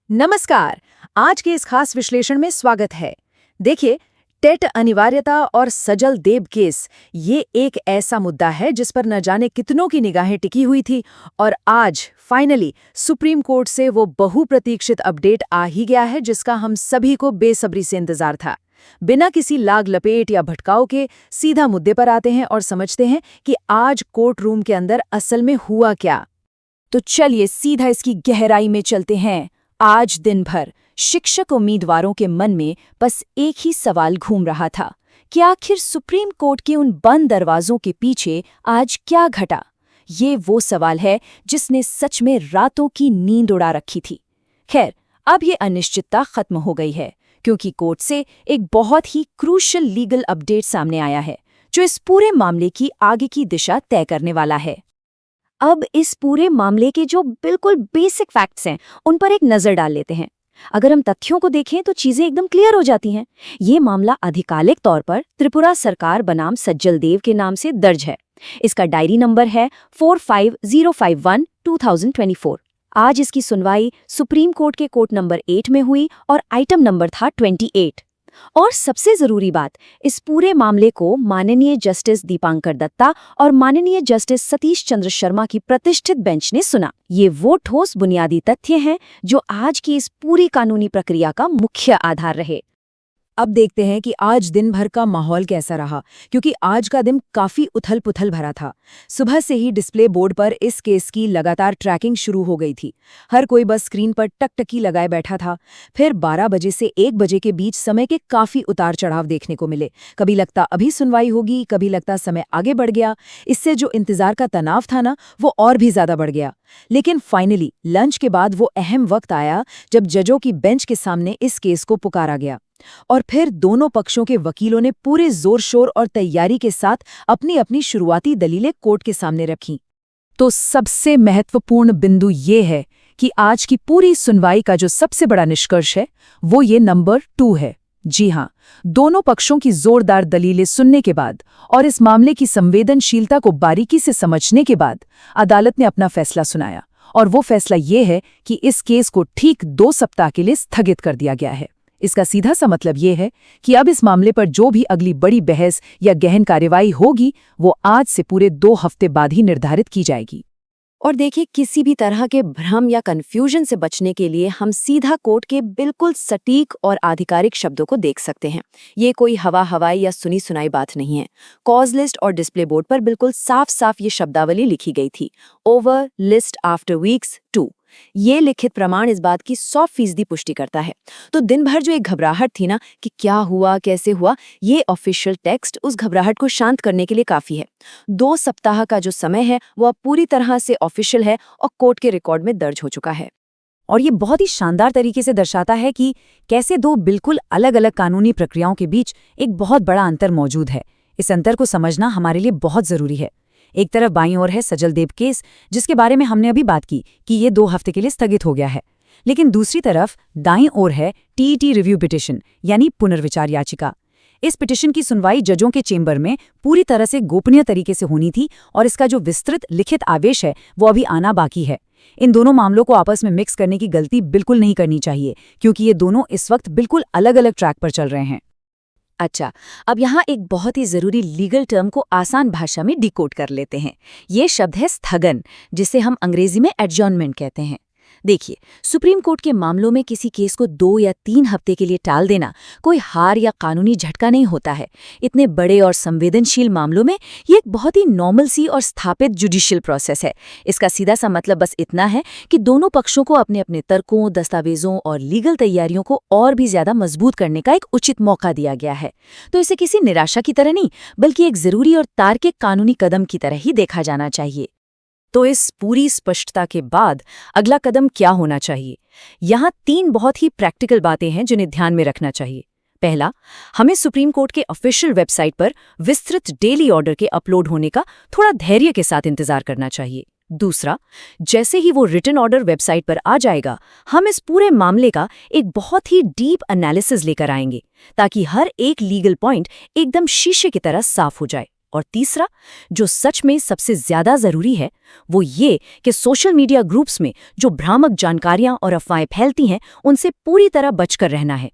नमस्कार। आज के इस खास विश्लेषण में स्वागत है। देखिए, टेट अनिवार्यता और सजल देव केस, ये एक ऐसा मुद्दा है जिस पर न जाने कितनों की निगाहें टिकी हुई थी और आज फाइनली सुप्रीम कोर्ट से वो बहुप्रतीक्षित अपडेट आ ही गया है जिसका हम सभी को बेसब्री से इंतजार था। बिना किसी लाग लपेट या भटकाव के सीधा मुद्दे पर आते हैं और समझते हैं कि आज कोर्ट रूम के अंदर असल में हुआ क्या। तो चलिए सीधा इसकी गहराई में चलते हैं। आज दिन भर शिक्षक उम्मीदवारों के मन में बस एक ही सवाल घूम रहा था कि आखिर सुप्रीम कोर्ट के उन बंद दरवाजों के पीछे आज क्या घटा। ये वो सवाल है जिसने सच में रातों की नींद उड़ा रखी थी। खैर, अब ये अनिश्चितता खत्म हो गई है क्योंकि कोर्ट से एक बहुत ही क्रूशियल लीगल अपडेट सामने आया है जो इस पूरे मामले की आगे की दिशा तय करने वाला है। अब इस पूरे मामले के जो बिल्कुल बेसिक फैक्ट्स हैं उन पर एक नज़र डाल लेते हैं। अगर हम तथ्यों को देखें तो चीज़ें एकदम क्लियर हो जाती हैं। ये मामला आधिकारिक तौर पर त्रिपुरा सरकार बनाम सज्जल देव के नाम से दर्ज है। इसका डायरी नंबर है 45051/2024। आज इसकी सुनवाई सुप्रीम कोर्ट के कोर्ट नंबर 8 में हुई और आइटम नंबर था 28। और सबसे जरूरी बात, इस पूरे मामले को माननीय जस्टिस दीपांकर दत्ता और माननीय जस्टिस सतीश चंद्र शर्मा की प्रतिष्ठित बेंच ने सुना। ये वो ठोस बुनियादी तथ्य हैं जो आज की इस पूरी कानूनी प्रक्रिया का मुख्य आधार रहे। अब देखते हैं कि आज दिन भर का माहौल कैसा रहा, क्योंकि आज का दिन काफी उथल-पुथल भरा था। सुबह से ही डिस्प्ले बोर्ड पर इस केस की लगातार ट्रैकिंग शुरू हो गई थी। हर कोई बस स्क्रीन पर टकटकी लगाए बैठा था। फिर 12 बजे से 1 बजे के बीच समय के काफी उतार चढ़ाव देखने को मिले। कभी लगता अभी सुनवाई होगी, कभी लगता समय आगे बढ़ गया। इससे जो इंतजार का तनाव था ना, वो और भी ज्यादा बढ़ गया। लेकिन फाइनली लंच के बाद वो अहम वक्त आया जब जजों की बेंच के सामने इस केस को पुकारा गया और फिर दोनों पक्षों के वकीलों ने पूरे जोर शोर और तैयारी के साथ अपनी अपनी शुरुआती दलीलें कोर्ट के सामने रखीं। तो सबसे महत्वपूर्ण बिंदु ये है कि आज की पूरी सुनवाई का जो सबसे बड़ा निष्कर्ष है वो ये नंबर 2 है। जी हाँ, दोनों पक्षों की जोरदार दलीलें सुनने के बाद और इस मामले की संवेदनशीलता को बारीकी से समझने के बाद अदालत ने अपना फैसला सुनाया और वो फैसला ये है कि इस केस को ठीक 2 सप्ताह के लिए स्थगित कर दिया गया है। इसका सीधा सा मतलब ये है कि अब इस मामले पर जो भी अगली बड़ी बहस या गहन कार्यवाही होगी वो आज से पूरे 2 हफ्ते बाद ही निर्धारित की जाएगी। और देखिए, किसी भी तरह के भ्रम या कन्फ्यूजन से बचने के लिए हम सीधा कोर्ट के बिल्कुल सटीक और आधिकारिक शब्दों को देख सकते हैं। ये कोई हवाई या सुनी सुनाई बात नहीं है। कॉज लिस्ट और डिस्प्ले बोर्ड पर बिल्कुल साफ साफ ये शब्दावली लिखी गई थी, ओवर लिस्ट आफ्टर वीक्स 2। ये लिखित प्रमाण इस बात की 100% पुष्टि करता है। तो दिन भर जो एक घबराहट थी ना कि क्या हुआ कैसे हुआ, ये ऑफिशियल टेक्स्ट उस घबराहट को शांत करने के लिए काफी है। 2 सप्ताह का जो समय है वो अब पूरी तरह से ऑफिशियल है और कोर्ट के रिकॉर्ड में दर्ज हो चुका है। और ये बहुत ही शानदार तरीके से दर्शाता है कि कैसे 2 बिल्कुल अलग अलग कानूनी प्रक्रियाओं के बीच एक बहुत बड़ा अंतर मौजूद है। इस अंतर को समझना हमारे लिए बहुत जरूरी है। एक तरफ बाईं ओर है सजल देव केस, जिसके बारे में हमने अभी बात की कि ये 2 हफ्ते के लिए स्थगित हो गया है। लेकिन दूसरी तरफ दाईं ओर है टीईटी रिव्यू पिटिशन, यानी पुनर्विचार याचिका। इस पिटिशन की सुनवाई जजों के चेंबर में पूरी तरह से गोपनीय तरीके से होनी थी और इसका जो विस्तृत लिखित आदेश है वो अभी आना बाकी है। इन दोनों मामलों को आपस में मिक्स करने की गलती बिल्कुल नहीं करनी चाहिए, क्योंकि ये दोनों इस वक्त बिल्कुल अलग अलग ट्रैक पर चल रहे हैं। अच्छा, अब यहाँ एक बहुत ही जरूरी लीगल टर्म को आसान भाषा में डिकोड कर लेते हैं। ये शब्द है स्थगन, जिसे हम अंग्रेजी में एडजॉर्नमेंट कहते हैं। देखिए, सुप्रीम कोर्ट के मामलों में किसी केस को 2 या 3 हफ्ते के लिए टाल देना कोई हार या कानूनी झटका नहीं होता है। इतने बड़े और संवेदनशील मामलों में ये एक बहुत ही नॉर्मल सी और स्थापित जुडिशियल प्रोसेस है। इसका सीधा सा मतलब बस इतना है कि दोनों पक्षों को अपने अपने तर्कों, दस्तावेजों और लीगल तैयारियों को और भी ज्यादा मजबूत करने का एक उचित मौका दिया गया है। तो इसे किसी निराशा की तरह नहीं, बल्कि एक जरूरी और तार्किक कानूनी कदम की तरह ही देखा जाना चाहिए। तो इस पूरी स्पष्टता के बाद अगला कदम क्या होना चाहिए? यहाँ 3 बहुत ही प्रैक्टिकल बातें हैं जिन्हें ध्यान में रखना चाहिए। पहला, हमें सुप्रीम कोर्ट के ऑफिशियल वेबसाइट पर विस्तृत डेली ऑर्डर के अपलोड होने का थोड़ा धैर्य के साथ इंतजार करना चाहिए। दूसरा, जैसे ही वो रिटन ऑर्डर वेबसाइट पर आ जाएगा, हम इस पूरे मामले का एक बहुत ही डीप एनालिसिस लेकर आएंगे ताकि हर एक लीगल पॉइंट एकदम शीशे की तरह साफ हो जाए। और तीसरा, जो सच में सबसे ज्यादा जरूरी है, वो ये कि सोशल मीडिया ग्रुप्स में जो भ्रामक जानकारियां और अफवाहें फैलती हैं, उनसे पूरी तरह बचकर रहना है।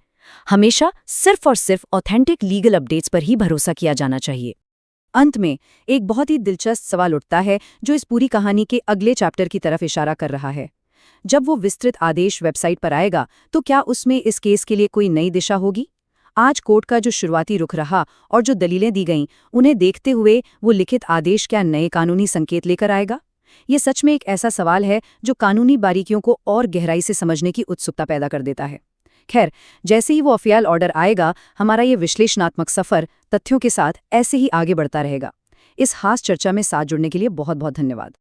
हमेशा सिर्फ और सिर्फ ऑथेंटिक लीगल अपडेट्स पर ही भरोसा किया जाना चाहिए। अंत में एक बहुत ही दिलचस्प सवाल उठता है जो इस पूरी कहानी के अगले चैप्टर की तरफ इशारा कर रहा है। जब वो विस्तृत आदेश वेबसाइट पर आएगा तो क्या उसमें इस केस के लिए कोई नई दिशा होगी? आज कोर्ट का जो शुरुआती रुख रहा और जो दलीलें दी गईं, उन्हें देखते हुए वो लिखित आदेश क्या नए कानूनी संकेत लेकर आएगा? ये सच में एक ऐसा सवाल है जो कानूनी बारीकियों को और गहराई से समझने की उत्सुकता पैदा कर देता है। खैर, जैसे ही वो ऑफिशियल ऑर्डर आएगा, हमारा ये विश्लेषणात्मक सफर तथ्यों के साथ ऐसे ही आगे बढ़ता रहेगा। इस खास चर्चा में साथ जुड़ने के लिए बहुत बहुत धन्यवाद।